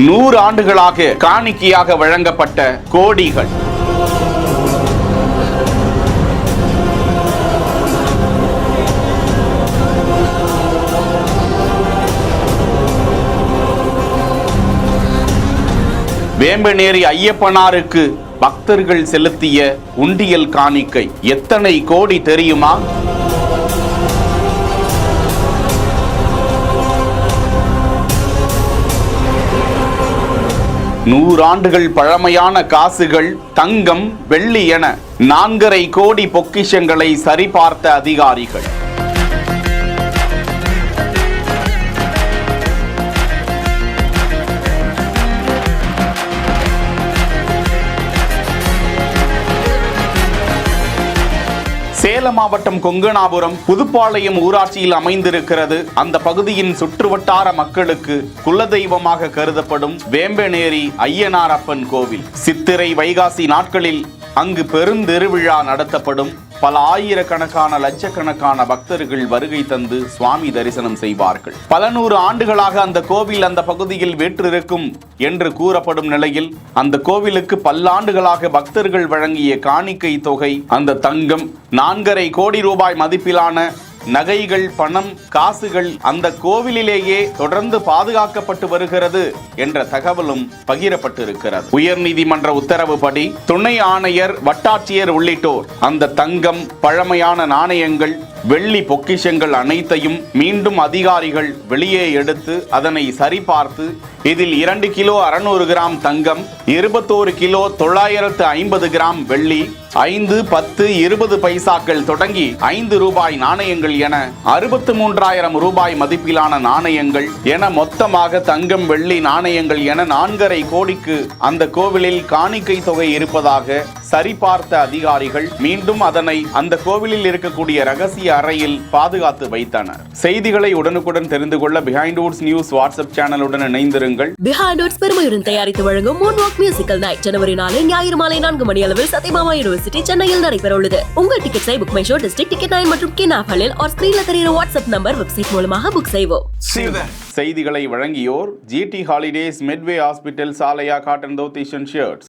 100 ஆண்டுகளாக காணிக்கையாக வழங்கப்பட்ட கோடிகள். வேம்பநேரி ஐயப்பனாருக்கு பக்தர்கள் செலுத்திய உண்டியல் காணிக்கை எத்தனை கோடி தெரியுமா? நூறாண்டுகள் பழமையான காசுகள், தங்கம், வெள்ளி என 4.5 கோடி பொக்கிஷங்களை சரிபார்த்த அதிகாரிகள். சேலம் மாவட்டம் கொங்கனாபுரம் புதுப்பாளையம் ஊராட்சியில் அமைந்திருக்கிறது. அந்த பகுதியின் சுற்றுவட்டார மக்களுக்கு குலதெய்வமாக கருதப்படும் வேம்பநேரி ஐயனார் அப்பன் கோவில். சித்திரை வைகாசி நாட்களில் அங்கு பெருந்திருவிழா நடத்தப்படும். பல ஆயிரக்கணக்கான லட்சக்கணக்கான பக்தர்கள் வருகை தந்து சுவாமி தரிசனம் செய்வார்கள். பல 100 ஆண்டுகளாக அந்த கோவில் அந்த பகுதியில் வீற்றிருக்கும் என்று கூறப்படும் நிலையில் அந்த கோவிலுக்கு பல்லாண்டுகளாக பக்தர்கள் வழங்கிய காணிக்கை தொகை, அந்த தங்கம், 4.5 கோடி ரூபாய் மதிப்பிலான நகைகள், பணம், காசுகள் அந்த கோவிலிலேயே தொடர்ந்து பாதுகாக்கப்பட்டு வருகிறது என்ற தகவலும் பகிரப்பட்டிருக்கிறது. உயர்நீதிமன்ற உத்தரவுப்படி துணை ஆணையர், வட்டாட்சியர் உள்ளிட்டோர் அந்த தங்கம், பழமையான நாணயங்கள், வெள்ளி பொக்கிஷங்கள் அனைத்தையும் மீண்டும் அதிகாரிகள் வெளியே எடுத்து அதனை சரிபார்த்து இதில் 2 கிலோ 600 கிராம் தங்கம், 21 கிலோ 950 கிராம் வெள்ளி, 5, 10, 20 பைசாக்கள் தொடங்கி 5 ரூபாய் நாணயங்கள் என 63,000 ரூபாய் மதிப்பிலான நாணயங்கள் என மொத்தமாக தங்கம், வெள்ளி, நாணயங்கள் என 4.5 கோடிக்கு அந்த கோவிலில் காணிக்கை தொகை இருப்பதாக சரிபார்த்த அதிகாரிகள் மீண்டும் அதனை அந்த கோவிலில் இருக்கக்கூடிய ரகசிய அறையில் பாதுகாத்து வைத்தனர். செய்திகளை உடனுக்குடன் தெரிந்து கொள்ள பிஹைண்ட் வுட்ஸ் நியூஸ் வாட்ஸ்அப் சேனலுடன் இணைந்திருங்கள். பிஹைண்ட் வுட்ஸ் பெருமையுடன் தயாரித்து வழங்கும் மூன்வாக் மியூசிக்கல் நைட் ஜனவரி 4 ஞாயிறு மாலை 4 மணி அளவில் சத்யபாமா யூனிவர்சிட்டி சென்னையில் நடைபெற உள்ளது. உங்கள் டிக்கெட்ஸை book my show, district ticket 9 மற்றும் கினாஃபலில் ஆர் ஸ்கிரீன்ல தெரிகிற வாட்ஸ்அப் நம்பர், வெப்சைட் மூலமாக புக் செய்வோம். செய்திகளை வழங்கியோர் GT ஹாலிடேஸ், மெட்வே ஹாஸ்பிட்டல், சாலையா காட்டன் தோத்தி ஷர்ட்ஸ்.